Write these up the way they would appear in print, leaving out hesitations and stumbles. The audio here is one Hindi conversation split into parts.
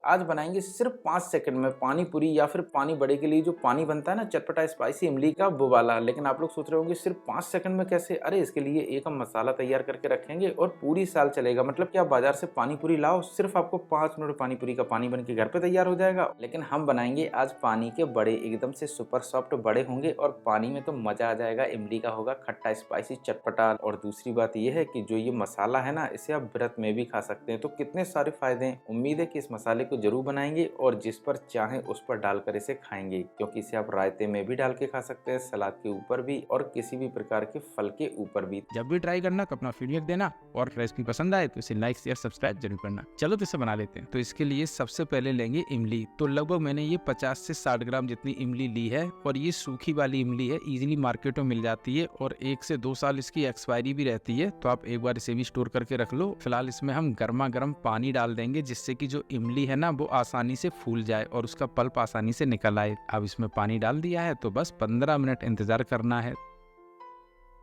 आज बनाएंगे सिर्फ 5 सेकंड में पानी पूरी या फिर पानी बड़े के लिए जो पानी बनता है ना चटपटा स्पाइसी इमली का वो वाला। लेकिन आप लोग सोच रहे होंगे सिर्फ 5 सेकंड में कैसे? अरे इसके लिए एक हम मसाला तैयार करके रखेंगे और पूरी साल चलेगा। मतलब कि आप बाजार से पानी पूरी लाओ, सिर्फ आपको 5 मिनट पानी पूरी का पानी बन के घर पे तैयार हो जाएगा। लेकिन हम बनाएंगे आज पानी के बड़े, एकदम से सुपर सॉफ्ट बड़े होंगे और पानी में तो मजा आ जाएगा। इमली का होगा खट्टा स्पाइसी चटपटा। और दूसरी बात यह है कि जो ये मसाला है ना, इसे आप व्रत में भी खा सकते हैं। तो कितने सारे फायदे हैं। उम्मीद है कि इस मसाले को जरूर बनाएंगे और जिस पर चाहे उस पर डालकर इसे खाएंगे, क्योंकि इसे आप रायते में भी डाल के खा सकते हैं, सलाद के ऊपर भी और किसी भी प्रकार के फल के ऊपर भी। जब भी ट्राई करना तो अपना फीडबैक देना और रेसिपी पसंद आए तो इसे लाइक शेयर सब्सक्राइब जरूर करना। चलो तो इसे बना लेते हैं। तो इसके लिए सबसे पहले लेंगे इमली। तो लगभग मैंने ये 50 से 60 ग्राम जितनी इमली ली है और ये सूखी वाली इमली है, इजीली मार्केट में मिल जाती है और 1 से 2 साल इसकी एक्सपायरी भी रहती है। तो आप एक बार इसे भी स्टोर करके रख लो। फिलहाल इसमें हम गर्मा गर्म पानी डाल देंगे जिससे कि जो इमली है ना वो आसानी से फूल जाए और उसका पल्प आसानी से निकल आए। अब इसमें पानी डाल दिया है तो बस 15 मिनट इंतजार करना है।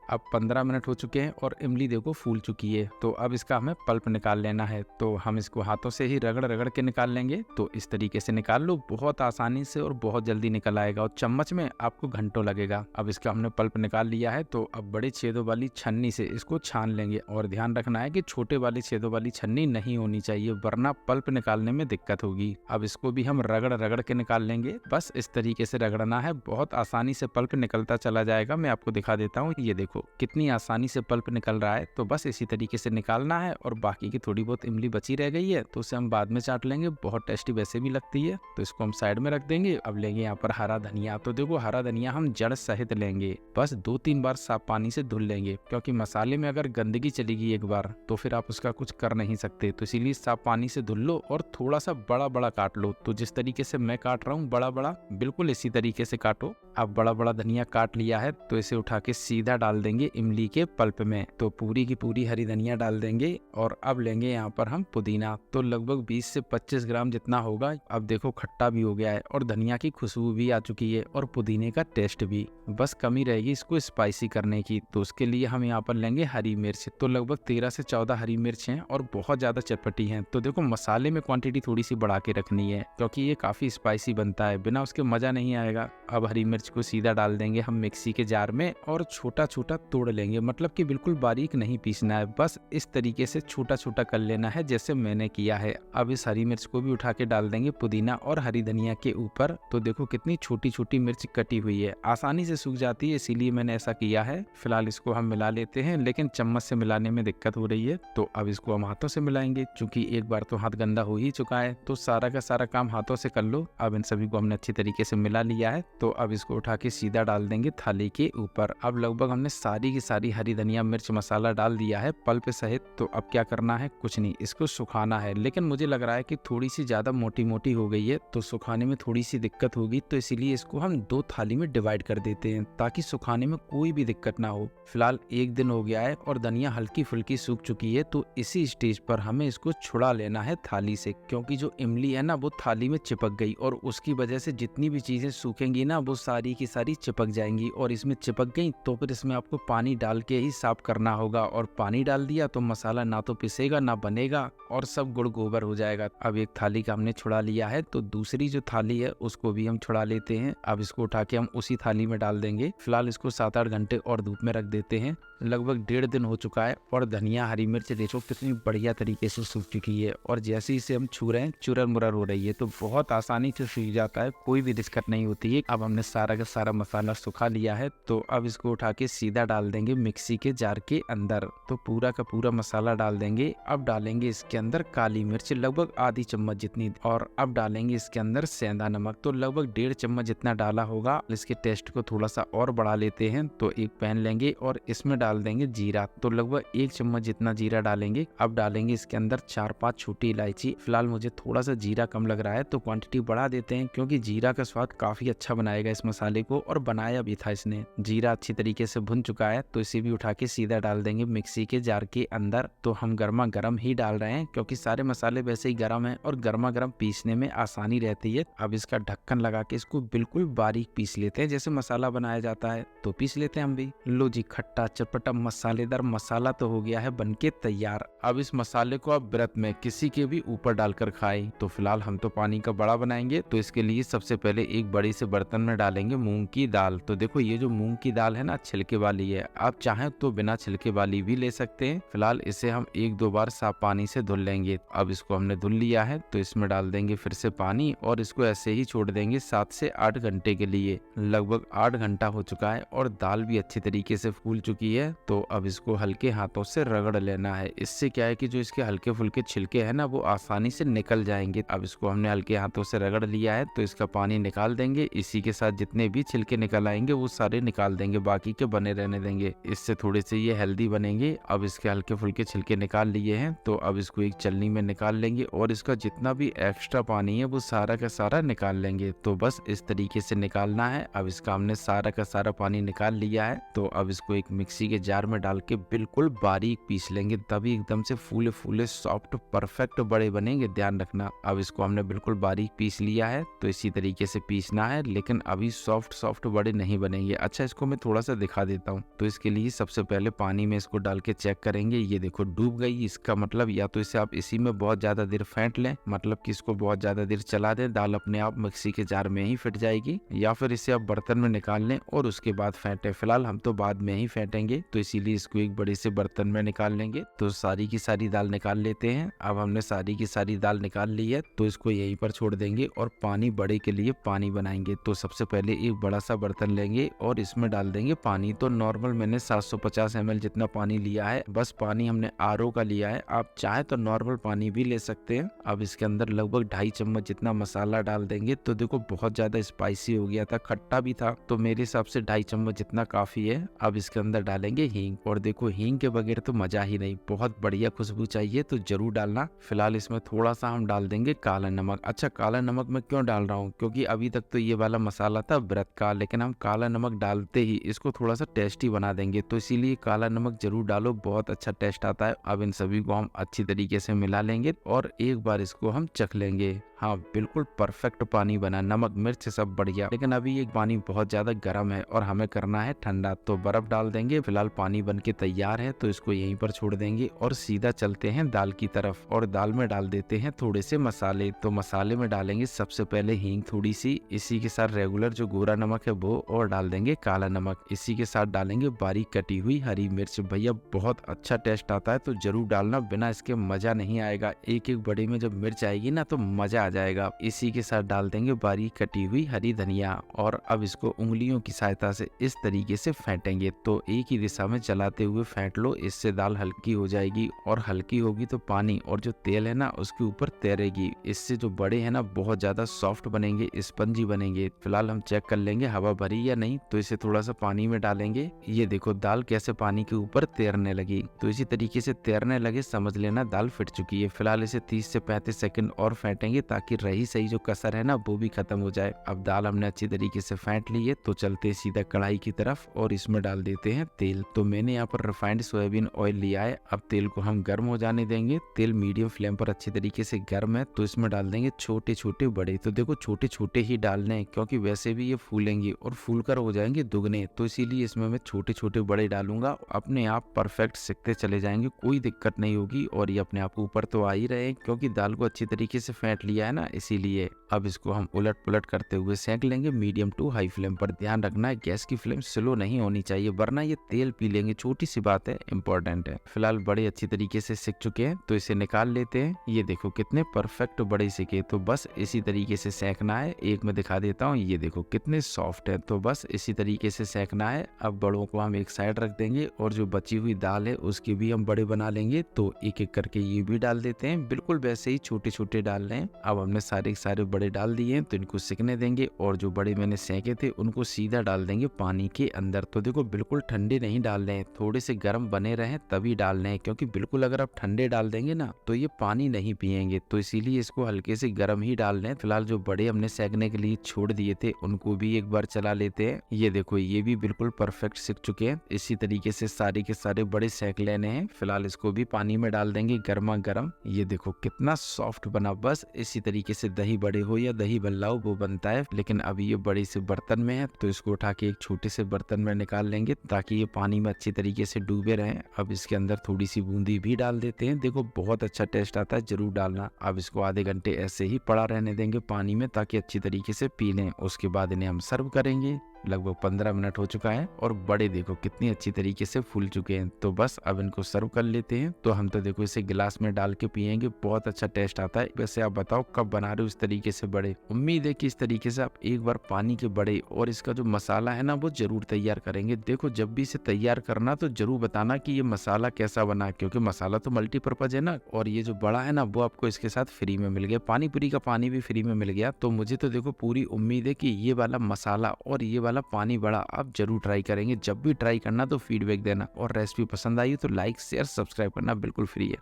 अब 15 मिनट हो चुके हैं और इमली देखो फूल चुकी है। तो अब इसका हमें पल्प निकाल लेना है। तो हम इसको हाथों से ही रगड़ रगड़ के निकाल लेंगे। तो इस तरीके से निकाल लो, बहुत आसानी से और बहुत जल्दी निकल आएगा और चम्मच में आपको घंटों लगेगा। अब इसका हमने पल्प निकाल लिया है। तो अब बड़े छेदों वाली छन्नी से इसको छान लेंगे और ध्यान रखना है कि छोटे वाली छेदों वाली छन्नी नहीं होनी चाहिए, वरना पल्प निकालने में दिक्कत होगी। अब इसको भी हम रगड़ रगड़ के निकाल लेंगे। बस इस तरीके से रगड़ना है, बहुत आसानी से पल्प निकलता चला जाएगा। मैं आपको दिखा देता हूँ, ये देखो कितनी आसानी से पल्प निकल रहा है। तो बस इसी तरीके से निकालना है। और बाकी की थोड़ी बहुत इमली बची रह गई है तो उसे हम बाद में चाट लेंगे, बहुत टेस्टी वैसे भी लगती है। तो इसको हम साइड में रख देंगे। अब लेंगे यहाँ पर हरा धनिया। तो देखो हरा धनिया हम जड़ सहित लेंगे, बस 2-3 बार साफ पानी से धुल लेंगे, क्योंकि मसाले में अगर गंदगी चलेगी एक बार तो फिर आप उसका कुछ कर नहीं सकते। तो इसीलिए साफ पानी से धुल लो और थोड़ा सा बड़ा बड़ा काट लो। तो जिस तरीके से मैं काट रहा हूँ बड़ा बड़ा, बिल्कुल इसी तरीके से काटो। अब बड़ा बड़ा धनिया काट लिया है तो इसे उठा के सीधा डाल देंगे इमली के पल्प में। तो पूरी की पूरी हरी धनिया डाल देंगे। और अब लेंगे यहाँ पर हम पुदीना। तो लगभग 20 से 25 ग्राम जितना होगा। अब देखो खट्टा भी हो गया है और धनिया की खुशबू भी आ चुकी है और पुदीने का टेस्ट भी। बस कमी रहेगी इसको स्पाइसी करने की। तो उसके लिए हम यहाँ पर लेंगे हरी मिर्च। तो लगभग 13 से 14 हरी मिर्च हैं और बहुत ज्यादा चटपटी हैं। तो देखो मसाले में क्वांटिटी थोड़ी सी बढ़ा के रखनी है, क्योंकि ये काफी स्पाइसी बनता है, बिना उसके मजा नहीं आएगा। अब हरी मिर्च को सीधा डाल देंगे हम मिक्सी के जार में और छोटा छोटा तोड़ लेंगे, मतलब कि बिल्कुल बारीक नहीं पीसना है, बस इस तरीके से छोटा छोटा कर लेना है जैसे मैंने किया है। अब इस हरी मिर्च को भी उठा के डाल देंगे पुदीना और हरी धनिया के ऊपर। तो देखो कितनी छोटी छोटी मिर्च कटी हुई है, आसानी से सूख जाती है, इसीलिए मैंने ऐसा किया है। फिलहाल इसको हम मिला लेते हैं, लेकिन चम्मच से मिलाने में दिक्कत हो रही है तो अब इसको हम हाथों से मिलाएंगे, क्योंकि एक बार तो हाथ गंदा हो ही चुका है। तो सारा का सारा काम हाथों से कर लो। अब इन सभी को हमने अच्छी तरीके से मिला लिया है। तो अब इसको उठा के सीधा डाल देंगे थाली के ऊपर। अब लगभग हमने सारी की सारी हरी धनिया मिर्च मसाला डाल दिया है पल्प सहित। तो अब क्या करना है, कुछ नहीं, इसको सुखाना है। लेकिन मुझे लग रहा है कि थोड़ी सी ज्यादा मोटी मोटी हो गई है तो सुखाने में थोड़ी सी दिक्कत होगी। तो इसीलिए इसको हम 2 थाली में डिवाइड कर देते हैं ताकि सुखाने में कोई भी दिक्कत ना हो। फिलहाल 1 दिन हो गया है और धनिया हल्की फुल्की सूख चुकी है। तो इसी स्टेज पर हमें इसको छुड़ा लेना है थाली से, क्योंकि जो इमली है ना वो थाली में चिपक गई और उसकी वजह से जितनी भी चीजें सूखेंगी ना वो सारी की सारी चिपक जाएंगी। और इसमें चिपक गई तो फिर इसमें आपको पानी डाल के ही साफ करना होगा, और पानी डाल दिया तो मसाला ना तो पिसेगा ना बनेगा और सब गुड़ गोबर हो जाएगा। अब एक थाली का हमने छुड़ा लिया है तो दूसरी जो थाली है उसको भी हम छुड़ा लेते हैं। अब इसको उठा के हम उसी थाली में डाल देंगे। फिलहाल इसको 7-8 घंटे और धूप में रख देते हैं। लगभग 1.5 दिन हो चुका है और धनिया हरी मिर्च देखो कितनी बढ़िया तरीके से सूख चुकी है और जैसे ही इसे हम छू रहे हैं चुरर मुरर हो रही है। तो बहुत आसानी से सूख जाता है, कोई भी दिक्कत नहीं होती है। अब हमने सारा का सारा मसाला सुखा लिया है। तो अब इसको उठा के सीधा डाल देंगे मिक्सी के जार के अंदर। तो पूरा का पूरा मसाला डाल देंगे। अब डालेंगे इसके अंदर काली मिर्च लगभग आधी चम्मच जितनी, और अब डालेंगे इसके अंदर सेंधा नमक। तो लगभग 1.5 चम्मच जितना डाला होगा। इसके टेस्ट को थोड़ा सा और बढ़ा लेते हैं। तो एक पैन लेंगे और इसमें डाल देंगे जीरा। तो लगभग 1 चम्मच जितना जीरा डालेंगे। अब डालेंगे इसके अंदर 4-5 छोटी इलायची। फिलहाल मुझे थोड़ा सा जीरा कम लग रहा है तो क्वांटिटी बढ़ा देते हैं, क्योंकि जीरा का स्वाद काफी अच्छा बनाएगा इस मसाले को, और बनाया भी था इसने। जीरा अच्छी तरीके से भुन चुका है तो इसे भी उठा के सीधा डाल देंगे मिक्सी के जार के अंदर। तो हम गर्मा गर्म ही डाल रहे हैं क्योंकि सारे मसाले वैसे ही गर्म हैं और गर्मा गर्म पीसने में आसानी रहती है। अब इसका ढक्कन लगा के इसको बिल्कुल बारीक पीस लेते हैं, जैसे मसाला बनाया जाता है तो पीस लेते हैं हम भी। लो जी, खट्टा चटपटा मसालेदार मसाला तो हो गया है बनके तैयार। अब इस मसाले को आप व्रत में किसी के भी ऊपर डालकर खाएं। तो फिलहाल हम तो पानी का बड़ा बनाएंगे, तो इसके लिए सबसे पहले एक बड़े से बर्तन में डालेंगे मूंग की दाल। तो देखो ये जो मूंग की दाल है ना, छिलके वाली है, आप चाहें तो बिना छिलके वाली भी ले सकते हैं। फिलहाल इसे हम 1-2 बार साफ पानी से धुल लेंगे। अब इसको हमने धुल लिया है तो इसमें डाल देंगे फिर से पानी और इसको ऐसे ही छोड़ देंगे 7 से 8 घंटे के लिए। लगभग 8 घंटा हो चुका है और दाल भी अच्छी तरीके से फूल चुकी है। तो अब इसको हल्के हाथों से रगड़ लेना है। इससे क्या है कि जो इसके हल्के फुल्के छिलके हैं ना, वो आसानी से निकल जाएंगे। अब इसको हमने हल्के हाथों से रगड़ लिया है तो इसका पानी निकाल देंगे। इसी के साथ जितने भी छिलके निकल आएंगे वो सारे निकाल देंगे, बाकी के बने रहने देंगे। इससे थोड़े से ये हेल्दी बनेंगे। अब इसके हल्के फुल्के छिलके निकाल लिए हैं तो अब इसको एक छलनी में निकाल लेंगे और इसका जितना भी एक्स्ट्रा पानी है वो सारा का सारा निकाल लेंगे। तो बस इस तरीके से निकालना है। अब इसका हमने सारा का सारा पानी निकाल लिया है तो अब इसको एक मिक्सी के जार में डाल के बिल्कुल बारीक पीस लेंगे, तभी एकदम से फूले फूले सॉफ्ट परफेक्ट बड़े बनेंगे, ध्यान रखना। अब इसको हमने बिल्कुल बारीक पीस लिया है तो इसी तरीके से पीसना है, लेकिन अभी सॉफ्ट बड़े नहीं बनेंगे। अच्छा, इसको मैं थोड़ा सा दिखा देता हूँ। तो इसके लिए सबसे पहले पानी में इसको डाल के चेक करेंगे। ये देखो डूब गई। इसका मतलब या तो इसे आप इसी में बहुत ज्यादा देर फेंट लें, मतलब कि इसको बहुत ज्यादा देर चला दें, दाल अपने आप मिक्सी के जार में ही फिट जाएगी, या फिर इसे आप बर्तन में निकाल लें और उसके बाद फेंटे। फिलहाल हम तो बाद में ही फेंटेंगे तो इसीलिए इसको एक बड़े से बर्तन में निकाल लेंगे। तो सारी की सारी दाल निकाल लेते हैं। अब हमने सारी की सारी दाल निकाल ली है तो इसको यहीं पर छोड़ देंगे और पानी बड़े के लिए पानी बनाएंगे। तो सबसे पहले एक बड़ा सा बर्तन लेंगे और इसमें डाल देंगे पानी। तो नॉर्मल मैंने 750 ml जितना पानी लिया है, बस पानी हमने आरओ का लिया है, आप चाहे तो नॉर्मल पानी भी ले सकते हैं। अब इसके अंदर लगभग 2.5 चम्मच जितना मसाला डाल देंगे। तो देखो बहुत ज्यादा स्पाइसी हो गया था, खट्टा भी था, तो मेरे हिसाब से 2.5 चम्मच जितना काफी है। अब इसके अंदर डालेंगे हींग, और देखो हींग के बगैर तो मजा ही नहीं, बहुत बढ़िया खुशबू चाहिए तो जरूर डालना। फिलहाल इसमें थोड़ा सा हम डाल देंगे काला नमक। अच्छा, काला नमक मैं क्यों डाल रहा हूँ, क्योंकि अभी तक तो ये वाला मसाला था व्रत का, लेकिन हम काला नमक डालते ही इसको थोड़ा सा टेस्टी बना देंगे, तो इसीलिए काला नमक जरूर डालो, बहुत अच्छा टेस्ट आता है। अब इन सभी को हम अच्छी तरीके से मिला लेंगे और एक बार इसको हम चख लेंगे। हाँ, बिल्कुल परफेक्ट पानी बना, नमक मिर्च सब बढ़िया। लेकिन अभी ये पानी बहुत ज्यादा गर्म है और हमें करना है ठंडा, तो बर्फ डाल देंगे। फिलहाल पानी बनके तैयार है तो इसको यहीं पर छोड़ देंगे और सीधा चलते हैं दाल की तरफ। और दाल में डाल देते हैं थोड़े से मसाले। तो मसाले में डालेंगे सबसे पहले हींग थोड़ी सी, इसी के साथ रेगुलर जो गोरा नमक है वो, और डाल देंगे काला नमक। इसी के साथ डालेंगे बारीक कटी हुई हरी मिर्च। भैया बहुत अच्छा टेस्ट आता है तो जरूर डालना, बिना इसके मजा नहीं आएगा। एक एक बड़े में जब मिर्च आएगी ना तो मजा आ जाएगा। इसी के साथ डाल देंगे बारीक कटी हुई हरी धनिया, और अब इसको उंगलियों की सहायता से इस तरीके से फेंटेंगे। तो एक ही दिशा में चलाते हुए फेंट लो, इससे दाल हल्की हो जाएगी, और हल्की होगी तो पानी और जो तेल है ना उसके ऊपर तैरेगी। इससे जो बड़े हैं ना बहुत ज्यादा सॉफ्ट बनेंगे, स्पंजी बनेंगे। फिलहाल हम चेक कर लेंगे हवा भरी या नहीं, तो इसे थोड़ा सा पानी में डालेंगे। ये देखो दाल कैसे पानी के ऊपर तैरने लगी, तो इसी तरीके से तैरने लगे समझ लेना दाल फिट चुकी है। फिलहाल इसे 30 से 35 सेकंड और फेंटेंगे ताकि रही सही जो कसर है ना वो भी खत्म हो जाए। अब दाल हमने अच्छी तरीके से फेंट ली है तो चलते हैं सीधा कढ़ाई की तरफ और इसमें डाल देते हैं तेल। तो मैंने यहाँ पर रिफाइंड सोयाबीन ऑयल लिया है। अब तेल को हम गर्म हो जाने देंगे। तेल मीडियम फ्लेम पर अच्छी तरीके से गर्म है तो इसमें डाल देंगे छोटे छोटे बड़े। तो देखो छोटे छोटे ही डालने हैं क्योंकि वैसे भी ये फूलेंगे और फूलकर हो जाएंगे दुगने, तो इसीलिए इसमें मैं छोटे छोटे बड़े डालूंगा। अपने आप परफेक्ट सिकते चले जाएंगे, कोई दिक्कत नहीं होगी। और ये अपने आप ऊपर तो आ ही रहे क्योंकि दाल को अच्छी तरीके से फेंट लिया है ना, इसीलिए। अब इसको हम उलट पुलट करते हुए सेंक लेंगे मीडियम टू हाई फ्लेम पर। ध्यान रखना है गैस की फ्लेम स्लो नहीं होनी चाहिए वरना ये तेल पी लेंगे, छोटी सी बात है, इंपॉर्टेंट है। फिलहाल बड़े अच्छी तरीके से सिक चुके हैं तो इसे निकाल लेते हैं। ये देखो कितने परफेक्ट बड़े सिके, तो बस इसी तरीके से सेंकना है। एक में दिखा देता हूँ, ये देखो कितने सॉफ्ट है, तो बस इसी तरीके से सेंकना है। अब बड़ों को हम एक साइड रख देंगे और जो बची हुई दाल है उसके भी हम बड़े बना लेंगे। तो एक एक करके ये भी डाल देते हैं, बिल्कुल वैसे ही छोटे छोटे डाल रहे हैं। अब हमने सारे सारे बड़े बड़े डाल दिए हैं तो इनको सिकने देंगे, और जो बड़े मैंने सेके थे उनको सीधा डाल देंगे पानी के अंदर। तो देखो बिल्कुल ठंडे नहीं डाल रहे हैं, थोड़े से गर्म बने रहे तभी डाल रहे हैं, क्योंकि बिल्कुल अगर आप ठंडे डाल देंगे ना तो ये पानी नहीं पिएंगे, तो इसीलिए इसको हल्के से गर्म ही डाल रहे हैं। फिलहाल जो बड़े हमने सेकने के लिए छोड़ दिए थे उनको भी एक बार चला लेते हैं। ये देखो ये भी बिल्कुल परफेक्ट सिक चुके हैं। इसी तरीके से सारे के सारे बड़े सेक लेने हैं। फिलहाल इसको भी पानी में डाल देंगे गर्मा गर्म। ये देखो कितना सॉफ्ट बना। बस इसी तरीके से दही बड़े हो या दही बल्ला हो वो बनता है, लेकिन अभी ये बड़े से बर्तन में है तो इसको उठा के एक छोटे से बर्तन में निकाल लेंगे ताकि ये पानी में अच्छी तरीके से डूबे रहें। अब इसके अंदर थोड़ी सी बूंदी भी डाल देते हैं। देखो बहुत अच्छा टेस्ट आता है, जरूर डालना। अब इसको आधे घंटे ऐसे ही पड़ा रहने देंगे पानी में ताकि अच्छी तरीके से पी लें। उसके बाद इन्हें हम सर्व करेंगे। लगभग 15 मिनट हो चुका है और बड़े देखो कितनी अच्छी तरीके से फूल चुके हैं। तो बस अब इनको सर्व कर लेते हैं। तो हम तो देखो इसे गिलास में डाल के पियेंगे, बहुत अच्छा टेस्ट आता है। वैसे आप बताओ कब बना रहे हो इस तरीके से बड़े? उम्मीद है कि इस तरीके से आप एक बार पानी के बड़े और इसका जो मसाला है ना वो जरूर तैयार करेंगे। देखो जब भी इसे तैयार करना तो जरूर बताना कि ये मसाला कैसा बना, क्योंकि मसाला तो मल्टीपर्पज है ना। और ये जो बड़ा है ना वो आपको इसके साथ फ्री में मिल गया, पानी पूरी का पानी भी फ्री में मिल गया। तो मुझे तो देखो पूरी उम्मीद है कि ये वाला मसाला और ये वाला पानी बड़ा आप जरूर ट्राई करेंगे। जब भी ट्राई करना तो फीडबैक देना, और रेसिपी पसंद आई तो लाइक शेयर सब्सक्राइब करना बिल्कुल फ्री है।